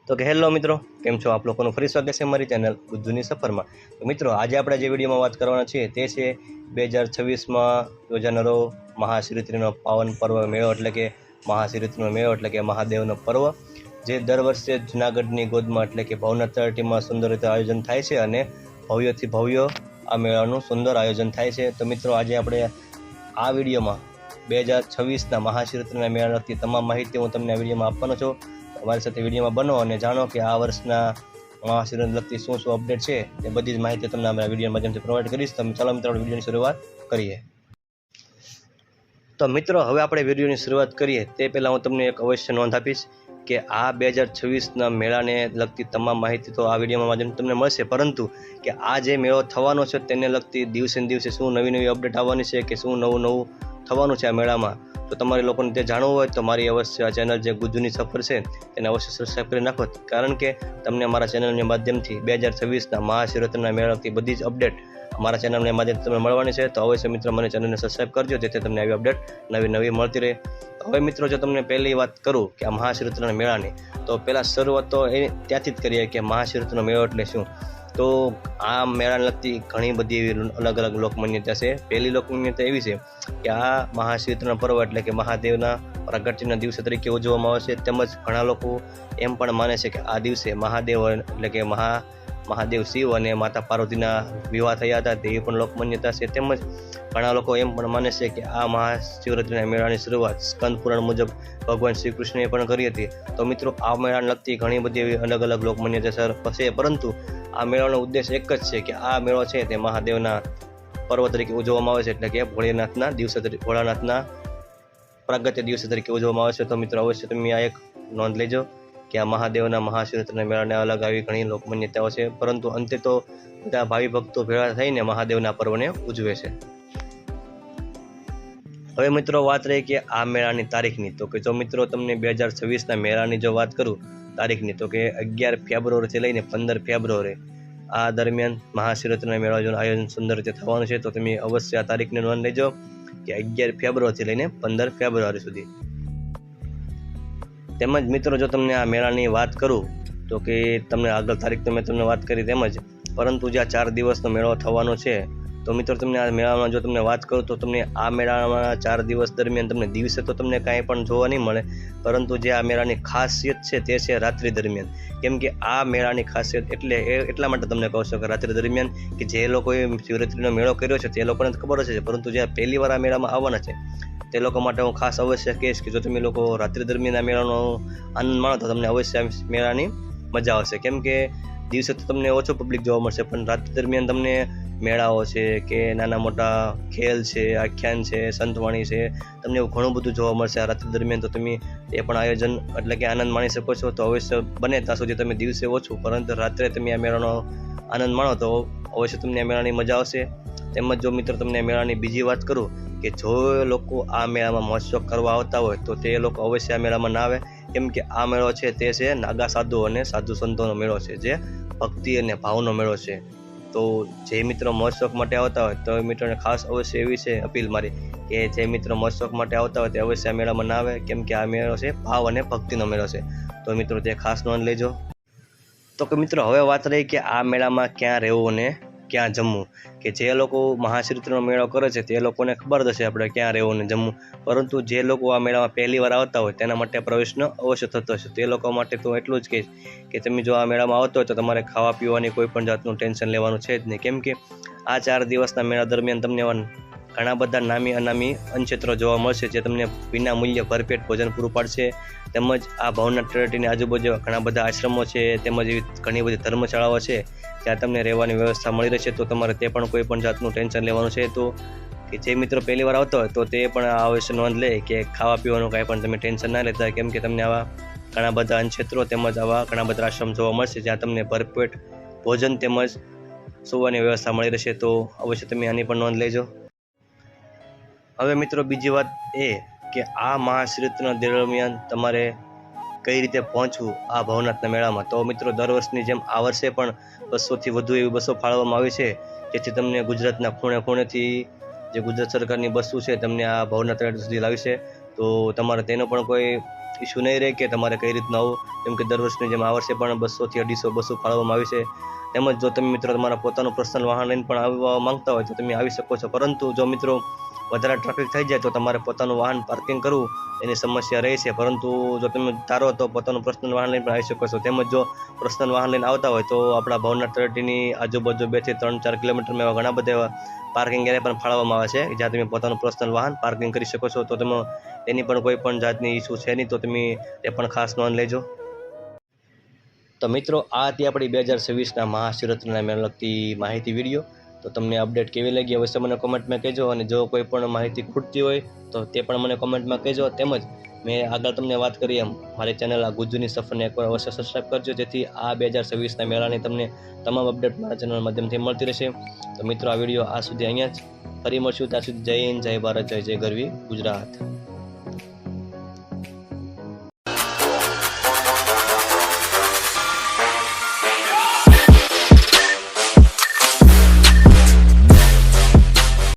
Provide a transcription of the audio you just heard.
તો કે હેલો મિત્રો, કેમ છો આપ લોકોનું ફરી સ્વાગત છે મારી ચેનલ ગુજ્જુની સફરમાં। તો મિત્રો આજે આપણે જે વિડીયોમાં વાત કરવાના છીએ તે છે 2026માં યોજાનારો મહાશિવરાત્રિનો પાવન પર્વ મેળો એટલે કે મહાશિવરાત્રિનો મેળો એટલે કે મહાદેવનો પર્વ, જે દર વર્ષે જૂનાગઢની ગોદમાં એટલે કે ભવનાથ તળેટીમાં સુંદર રીતે આયોજન થાય છે અને ભવ્યથી ભવ્ય આ મેળાનું સુંદર આયોજન થાય છે। તો મિત્રો આજે આપણે આ વિડીયોમાં 2026ના મહાશિવરાત્રિના મેળા લગતી તમામ માહિતી હું તમને આ વિડીયોમાં આપવાનો છું। અમારી સાથે વિડીયોમાં બનો અને જાણો કે આ વર્ષના મહાશિવરાત્રિને લગતી શું અપડેટ છે એ બધી જ માહિતી તમને આ વિડીયોના માધ્યમથી પ્રોવાઈડ કરીશ। તો ચાલો મિત્રો વિડીયોની શરૂઆત કરીએ। તો મિત્રો હવે આપણે વિડીયોની શરૂઆત કરીએ તે પહેલાં હું તમને એક અવશ્ય નોંધ આપીશ કે આ 2026ના મેળાને લગતી તમામ માહિતી તો આ વિડીયોમાં માધ્યમથી તમને મળશે, પરંતુ કે આ જે મેળો થવાનો છે તેને લગતી દિવસે ને દિવસે શું નવી અપડેટ આવવાની છે કે શું નવું થવાનું છે આ મેળામાં, તો તમારે લોકોને તે જાણવું હોય તો મારી અવશ્ય આ ચેનલ જે ગુજ્જુની સફર છે તેને અવશ્ય સબસ્ક્રાઈબ કરી નાખો, કારણ કે તમને અમારા ચેનલના માધ્યમથી 2026ના મહાશિવરાત્રિના મેળા લગતી બધી જ અપડેટ અમારા ચેનલના માધ્યમથી તમને મળવાની છે। તો અવશ્ય મિત્રો મને ચેનલને સબસ્ક્રાઈબ કરજો જેથી તમને આવી અપડેટ નવી મળતી રહે। હવે મિત્રો જો તમને પહેલી વાત કરું કે આ મહાશિવરાત્રિના મેળાની, તો પહેલાં શરૂઆત તો એ ત્યાંથી જ કરીએ કે મહાશિવરાત્રિનો મેળો એટલે શું। તો આ મેળાને લગતી ઘણી બધી એવી અલગ અલગ લોકમાન્યતા છે। પહેલી લોકમાન્યતા એવી છે કે આ મહાશિવરાત્રિનો પર્વ એટલે કે મહાદેવના પ્રાગટ્યના દિવસ તરીકે ઉજવવામાં આવે છે, તેમજ ઘણા લોકો એમ પણ માને છે કે આ દિવસે મહાદેવ એટલે કે મહાદેવ શિવ અને માતા પાર્વતીના વિવાહ થયા હતા તેવી પણ લોકમાન્યતા છે। તેમજ ઘણા લોકો એમ પણ માને છે કે આ મહાશિવરાત્રિના મેળાની શરૂઆત સ્કંદ પુરાણ મુજબ ભગવાન શ્રી કૃષ્ણએ પણ કરી હતી। તો મિત્રો આ મેળાને લગતી ઘણી બધી એવી અલગ અલગ લોકમાન્યતા છે, પરંતુ આ મેળાનો ઉદ્દેશ એક જ છે કે આ મેળો છે તે મહાદેવના પર્વ તરીકે ઉજવવામાં આવે છે, એટલે કે ભોળાનાથના પ્રાગટ્ય દિવસ તરીકે ઉજવવામાં આવે છે। તો મિત્રો અવશ્ય તમે આ એક નોંધ લેજો કે આ મહાદેવના મહાશિવરાત્રિના મેળાને અલગ આવી ઘણી લોકમાન્યતાઓ છે, પરંતુ અંતે તો બધા ભાવિ ભક્તો ભેળા થઈને મહાદેવના પર્વને ઉજવે છે। હવે મિત્રો વાત રહી કે આ મેળાની તારીખની, તો કે જો મિત્રો તમને 2026ના મેળાની જો વાત કરું તારીખની, તો કે 11 ફેબ્રુઆરીથી લઈને 15 ફેબ્રુઆરી આ દરમિયાન મહાશિવરાત્રિના મેળાનું આયોજન સુંદર રીતે થવાનું છે। તો તમે અવશ્ય આ તારીખની નોંધ લેજો કે 11 ફેબ્રુઆરીથી લઈને 15 ફેબ્રુઆરી સુધી। તેમજ મિત્રો જો તમને આ મેળાની વાત કરું તો કે તમને આગળ તારીખ તો મેં તમને વાત કરી તેમજ, પરંતુ જે આ 4 દિવસનો મેળો થવાનો છે, તો મિત્રો તમને આ મેળામાં જો તમને વાત કરું તો તમને આ મેળામાં 4 દિવસ દરમિયાન તમને દિવસે તો તમને કાંઈ પણ જોવા નહીં મળે, પરંતુ જે આ મેળાની ખાસિયત છે તે છે રાત્રિ દરમિયાન। કેમ કે આ મેળાની ખાસિયત એટલા માટે તમને કહું છું કે રાત્રિ દરમિયાન કે જે લોકોએ શિવરાત્રિનો મેળો કર્યો છે તે લોકોને ખબર હશે, પરંતુ જે પહેલી વાર આ મેળામાં આવવાના છે તે લોકો માટે હું ખાસ અવશ્ય કહીશ કે જો તમે લોકો રાત્રિ દરમિયાન આ મેળાનો આનંદ માણો તો તમને અવશ્ય મેળાની મજા આવશે। કેમ કે દિવસે તો તમને ઓછો પબ્લિક જોવા મળશે, પણ રાત્રિ દરમિયાન તમને મેળાઓ છે કે નાના મોટા ખેલ છે, આખ્યાન છે, સંતવાણી છે, તમને એવું ઘણું બધું જોવા મળશે આ રાત્રિ દરમિયાન। તો તમે એ પણ આયોજન એટલે કે આનંદ માણી શકો છો। તો અવશ્ય બને ત્યાં સુધી તમે દિવસે ઓછું પરંતુ રાત્રે તમે આ મેળાનો આનંદ માણો તો અવશ્ય તમને આ મેળાની મજા આવશે। તેમજ જો મિત્રો તમને આ મેળાની બીજી વાત કરું કે જો લોકો આ મેળામાં મહોત્સવ કરવા આવતા હોય તો તે લોકો અવશ્ય આ મેળામાં ના આવે, કેમ કે આ મેળો છે તે છે નાગા સાધુ અને સાધુ સંતોનો મેળો છે, જે ભક્તિ અને ભાવનો મેળો છે। તો જે મિત્રો મહોત્સવ માટે આવતા હોય તો મિત્રોને ખાસ અવશ્ય એવી છે અપીલ મારી કે જે મિત્રો મહોત્સવ માટે આવતા હોય તે અવશ્ય આ મેળામાં ના આવે, કેમ કે આ મેળો છે ભાવ અને ભક્તિનો મેળો છે। તો મિત્રો તે ખાસ નોંધ લેજો। તો કે મિત્રો હવે વાત રહી કે આ મેળામાં ક્યાં રહેવું અને ક્યાં જમવું, કે જે લોકો મહાશિવરાત્રિનો મેળો કરે છે તે લોકોને ખબર જ હશે આપણે ક્યાં રહેવું અને જમવું, પરંતુ જે લોકો આ મેળામાં પહેલી વાર આવતા હોય તેના માટે પ્રવેશનો અવશ્ય થતો હશે। તે લોકો માટે તો એટલું જ કહીશ કે તમે જો આ મેળામાં આવતો હોય તો તમારે ખાવા પીવાની કોઈ પણ જાતનું ટેન્શન લેવાનું છે જ નહીં, કેમ કે આ 4 દિવસના મેળા દરમિયાન તમને ઘણા બધા નામી અનામી અન્નક્ષેત્રો જોવા મળશે, જે તમને વિના મૂલ્યે ભરપેટ ભોજન પૂરું પાડશે। તેમજ આ ભવનાથ તળેટીની આજુબાજુ ઘણા બધા આશ્રમો છે, તેમજ એવી ઘણી બધી ધર્મશાળાઓ છે ત્યાં તમને રહેવાની વ્યવસ્થા મળી રહેશે। તો તમારે તે પણ કોઈ પણ જાતનું ટેન્શન લેવાનું છે। તો કે જે મિત્રો પહેલી વાર આવતા હોય તો તે પણ આ અવશ્ય નોંધ લે કે ખાવા પીવાનું કાંઈ પણ તમે ટેન્શન ના લેતા, કેમ કે તમને આવા ઘણા બધા અન્નક્ષેત્રો તેમજ આવા ઘણા બધા આશ્રમ જોવા મળશે જ્યાં તમને ભરપેટ ભોજન તેમજ સુવાની વ્યવસ્થા મળી રહેશે। તો અવશ્ય તમે આની પણ નોંધ લેજો। હવે મિત્રો બીજી વાત એ કે આ મહાશિવરાત્રિના દરમિયાન તમારે કઈ રીતે પહોંચવું આ ભવનાથના મેળામાં। તો મિત્રો દર વર્ષની જેમ આ વર્ષે પણ 200થી વધુ એવી બસો ફાળવવામાં આવી છે, જેથી તમને ગુજરાતના ખૂણે ખૂણેથી જે ગુજરાત સરકારની બસો છે તમને આ ભવનાથ તળેટી સુધી લાવી છે। તો તમારે તેનો પણ કોઈ ઇસ્યુ નહીં રહે કે તમારે કઈ રીતના આવું, કેમ કે દર વર્ષની જેમ આ વર્ષે પણ 200 થી 250 બસો ફાળવવામાં આવી છે. તેમજ જો તમે મિત્રો તમારા પોતાનું પર્સનલ વાહન લઈને પણ આવવા માંગતા હોય તો તમે આવી શકો છો, પરંતુ જો મિત્રો વધારે ટ્રાફિક થઈ જાય તો તમારે પોતાનું વાહન પાર્કિંગ કરવું એની સમસ્યા રહે છે. પરંતુ જો તમે ધારો તો પોતાનું પર્સનલ વાહન લઈને પણ આવી શકો છો. તેમજ જો પર્સનલ વાહન લઈને આવતા હોય તો આપણા ભવનાથ તળેટીની આજુબાજુ 2 થી 3-4 કિલોમીટરમાં એવા ઘણા બધા એવા પાર્કિંગ એરિયા પણ ફાળવવામાં આવે છે, જ્યાં તમે પોતાનું પર્સનલ વાહન પાર્કિંગ કરી શકો છો. તો તમે એની પણ કોઈ પણ જાતની ઇસ્યુ છે નહીં, તો તમે એ પણ ખાસ નોંધ લેજો. તો મિત્રો આ હતી આપણી 2026ના મહાશિવરાત્રિના મેળાને લગતી માહિતી વિડીયો. તો તમને અપડેટ કેવી લાગી અવશ્ય મને કોમેન્ટમાં કહેજો, અને જો કોઈ પણ માહિતી ખૂટતી હોય તો તે પણ મને કોમેન્ટમાં કહેજો. તેમજ મેં આગળ તમને વાત કરી એમ મારી ચેનલ આ ગુજ્જુની સફરને એકવાર અવશ્ય સબસ્ક્રાઈબ કરજો, જેથી આ 2026ના મેળાની તમને તમામ અપડેટ મારા ચેનલ માધ્યમથી મળતી રહેશે. તો મિત્રો આ વિડીયો આ સુધી અહીંયા જ, ફરી મળશું. ત્યાં સુધી જય હિન્દ, જય ભારત, જય જય ગરવી ગુજરાત.